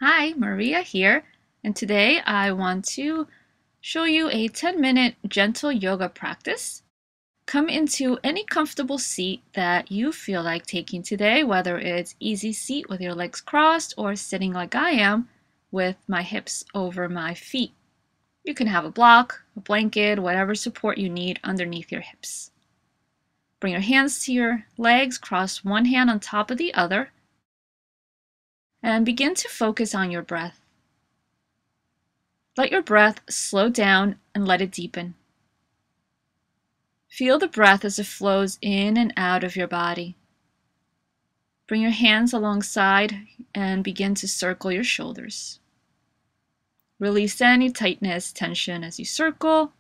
Hi, Maria here, and today I want to show you a 10-minute gentle yoga practice. Come into any comfortable seat that you feel like taking today, whether it's easy seat with your legs crossed or sitting like I am with my hips over my feet. You can have a block, a blanket, whatever support you need underneath your hips. Bring your hands to your legs, cross one hand on top of the other, and begin to focus on your breath. Let your breath slow down and let it deepen. Feel the breath as it flows in and out of your body. Bring your hands alongside and begin to circle your shoulders. Release any tightness, tension as you circle.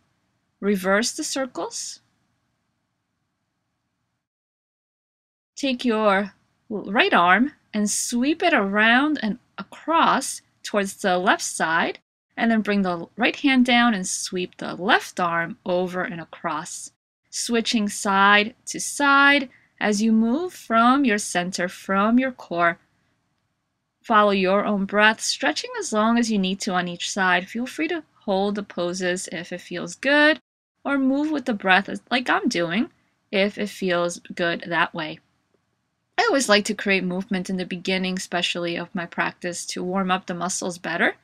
Reverse the circles. Take your right arm and sweep it around and across towards the left side, and then bring the right hand down and sweep the left arm over and across, switching side to side as you move from your center, from your core. Follow your own breath, stretching as long as you need to on each side. Feel free to hold the poses if it feels good, or move with the breath like I'm doing if it feels good that way. I always like to create movement in the beginning, especially of my practice, to warm up the muscles better,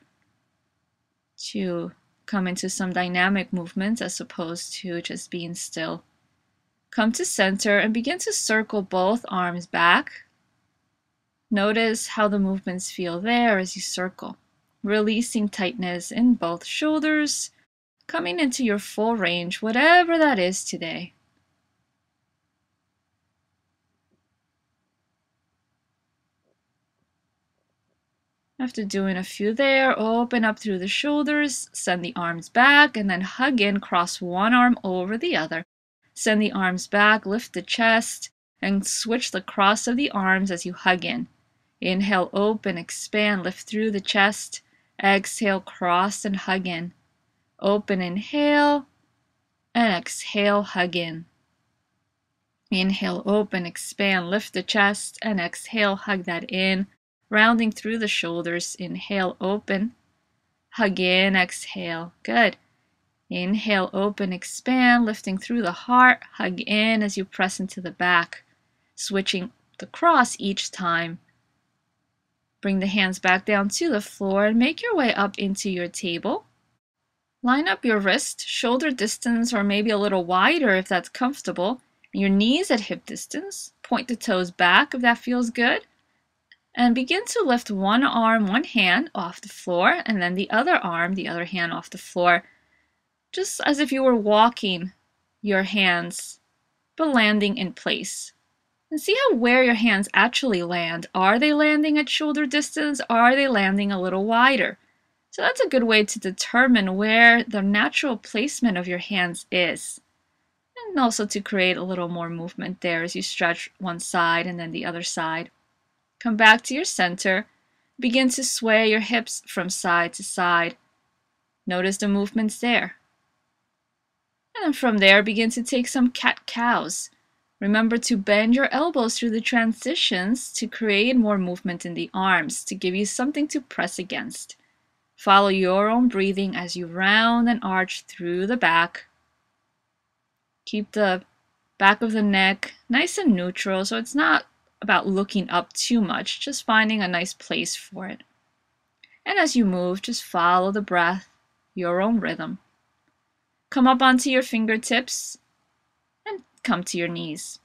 to come into some dynamic movements as opposed to just being still. Come to center and begin to circle both arms back. Notice how the movements feel there as you circle, releasing tightness in both shoulders, coming into your full range, whatever that is today. After doing a few there, open up through the shoulders, send the arms back, and then hug in, cross one arm over the other. Send the arms back, lift the chest, and switch the cross of the arms as you hug in. Inhale, open, expand, lift through the chest. Exhale, cross and hug in. Open, inhale, and exhale, hug in. Inhale, open, expand, lift the chest, and exhale, hug that in. Rounding through the shoulders. Inhale, open, hug in, exhale. Good. Inhale, open, expand, lifting through the heart, hug in as you press into the back, switching the cross each time. Bring the hands back down to the floor and make your way up into your table. Line up your wrist, shoulder distance, or maybe a little wider if that's comfortable. Your knees at hip distance. Point the toes back if that feels good. And begin to lift one arm, one hand off the floor, and then the other arm, the other hand off the floor, just as if you were walking your hands, but landing in place. And see where your hands actually land. Are they landing at shoulder distance? Are they landing a little wider? So that's a good way to determine where the natural placement of your hands is. And also to create a little more movement there as you stretch one side and then the other side. Come back to your center. Begin to sway your hips from side to side. Notice the movements there. And then from there, begin to take some cat-cows. Remember to bend your elbows through the transitions to create more movement in the arms, to give you something to press against. Follow your own breathing as you round and arch through the back. Keep the back of the neck nice and neutral, so it's not about looking up too much, just finding a nice place for it. And as you move, just follow the breath, your own rhythm. Come up onto your fingertips and come to your knees.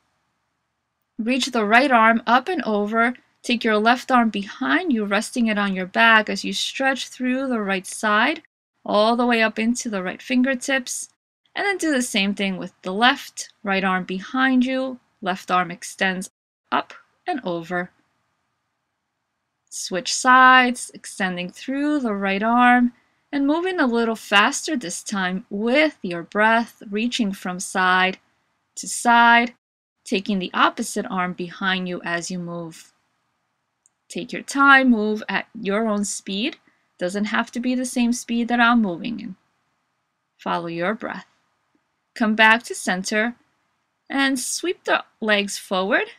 Reach the right arm up and over. Take your left arm behind you, resting it on your back as you stretch through the right side, all the way up into the right fingertips. And then do the same thing with the left. Right arm behind you, left arm extends up and over. Switch sides, extending through the right arm and moving a little faster this time with your breath, reaching from side to side, taking the opposite arm behind you as you move. Take your time, move at your own speed. Doesn't have to be the same speed that I'm moving in. Follow your breath. Come back to center and sweep the legs forward.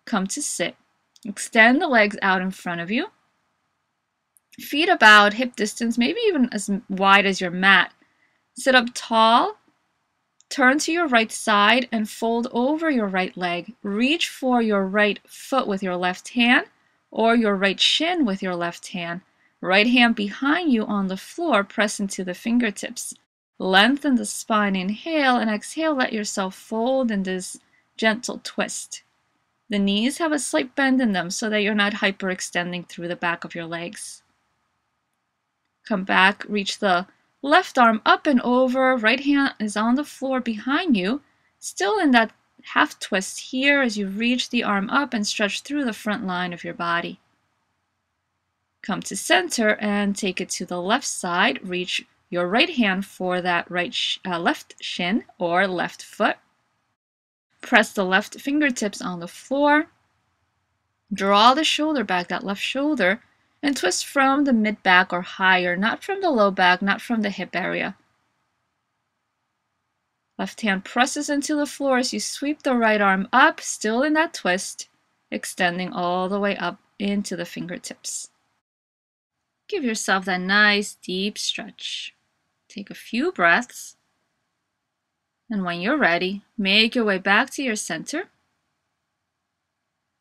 Come to sit. Extend the legs out in front of you. Feet about hip distance, maybe even as wide as your mat. Sit up tall, turn to your right side and fold over your right leg. Reach for your right foot with your left hand or your right shin with your left hand. Right hand behind you on the floor, press into the fingertips. Lengthen the spine, inhale, and exhale, let yourself fold in this gentle twist. The knees have a slight bend in them so that you're not hyperextending through the back of your legs. Come back, reach the left arm up and over, right hand is on the floor behind you, still in that half twist here as you reach the arm up and stretch through the front line of your body. Come to center and take it to the left side. Reach your right hand for that left shin or left foot. Press the left fingertips on the floor. Draw the shoulder back, that left shoulder, and twist from the mid-back or higher, not from the low back, not from the hip area. Left hand presses into the floor as you sweep the right arm up, still in that twist, extending all the way up into the fingertips. Give yourself that nice deep stretch. Take a few breaths, and when you're ready, make your way back to your center.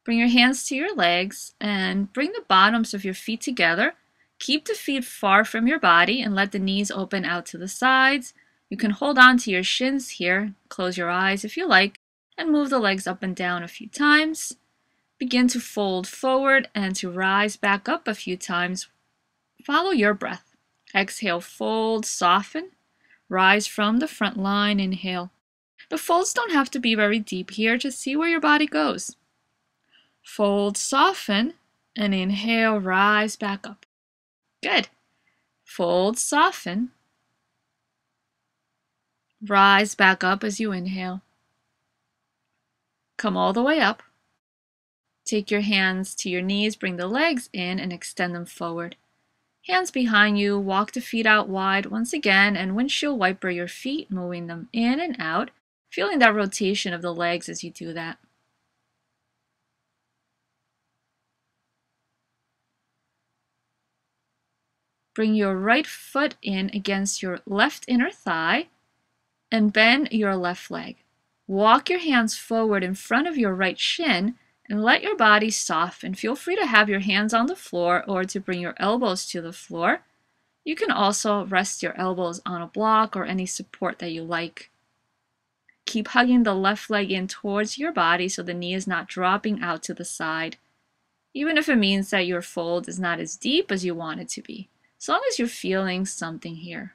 Bring your hands to your legs and bring the bottoms of your feet together. Keep the feet far from your body and let the knees open out to the sides. You can hold on to your shins here, close your eyes if you like, and move the legs up and down a few times. Begin to fold forward and to rise back up a few times. Follow your breath. Exhale, fold, soften, rise from the front line, inhale. The folds don't have to be very deep here, just see where your body goes. Fold, soften, and inhale, rise back up. Good. Fold, soften, rise back up as you inhale. Come all the way up. Take your hands to your knees, bring the legs in and extend them forward. Hands behind you, walk the feet out wide once again and windshield wiper your feet, moving them in and out, feeling that rotation of the legs as you do that. Bring your right foot in against your left inner thigh and bend your left leg. Walk your hands forward in front of your right shin and let your body soften. Feel free to have your hands on the floor or to bring your elbows to the floor. You can also rest your elbows on a block or any support that you like. Keep hugging the left leg in towards your body so the knee is not dropping out to the side, even if it means that your fold is not as deep as you want it to be, as long as you're feeling something here.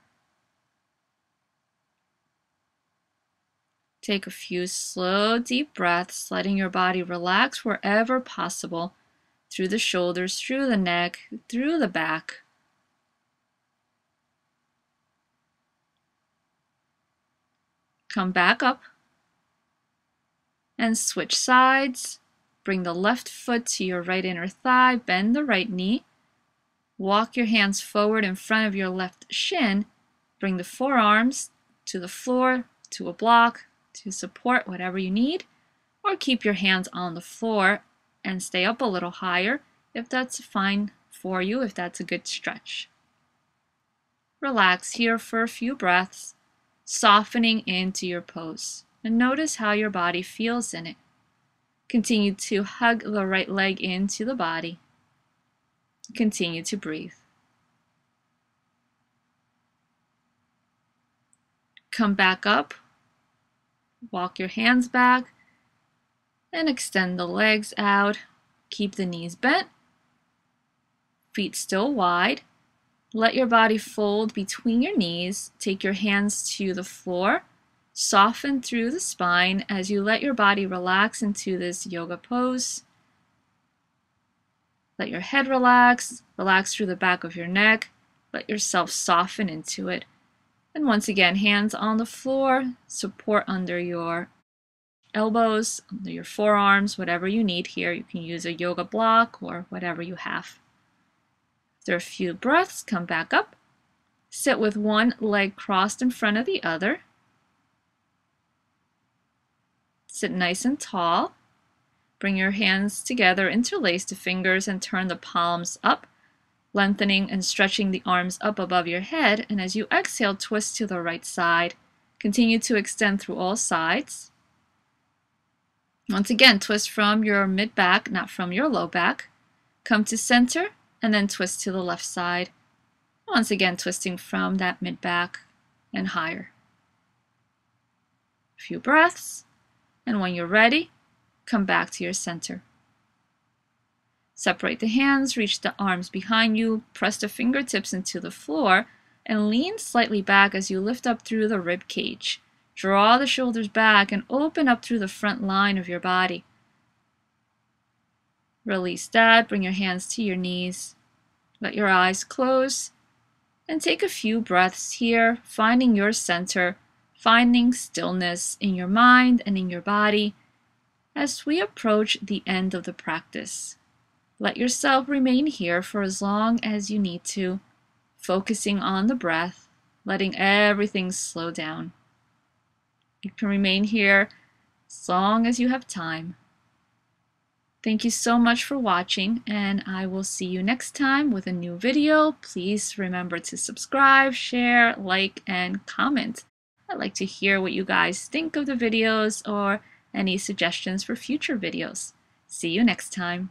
Take a few slow, deep breaths, letting your body relax wherever possible, through the shoulders, through the neck, through the back. Come back up and switch sides. Bring the left foot to your right inner thigh, bend the right knee. Walk your hands forward in front of your left shin. Bring the forearms to the floor, to a block, to support whatever you need, or keep your hands on the floor and stay up a little higher if that's fine for you, if that's a good stretch. Relax here for a few breaths, softening into your pose, and notice how your body feels in it. Continue to hug the right leg into the body. Continue to breathe. Come back up. Walk your hands back and extend the legs out. Keep the knees bent, feet still wide. Let your body fold between your knees. Take your hands to the floor. Soften through the spine as you let your body relax into this yoga pose. Let your head relax. Relax through the back of your neck. Let yourself soften into it. And once again, hands on the floor, support under your elbows, under your forearms, whatever you need here. You can use a yoga block or whatever you have. After a few breaths, come back up. Sit with one leg crossed in front of the other. Sit nice and tall. Bring your hands together, interlace the fingers, and turn the palms up. lengthening and stretching the arms up above your head. And as you exhale, twist to the right side. Continue to extend through all sides. Once again, twist from your mid-back, not from your low back. Come to center, and then twist to the left side. Once again, twisting from that mid-back and higher. A few breaths, and when you're ready, come back to your center. Separate the hands, reach the arms behind you, press the fingertips into the floor, and lean slightly back as you lift up through the rib cage. Draw the shoulders back and open up through the front line of your body. Release that, bring your hands to your knees. Let your eyes close and take a few breaths here, finding your center, finding stillness in your mind and in your body as we approach the end of the practice. Let yourself remain here for as long as you need to, focusing on the breath, letting everything slow down. You can remain here as long as you have time. Thank you so much for watching, and I will see you next time with a new video. Please remember to subscribe, share, like, and comment. I'd like to hear what you guys think of the videos or any suggestions for future videos. See you next time.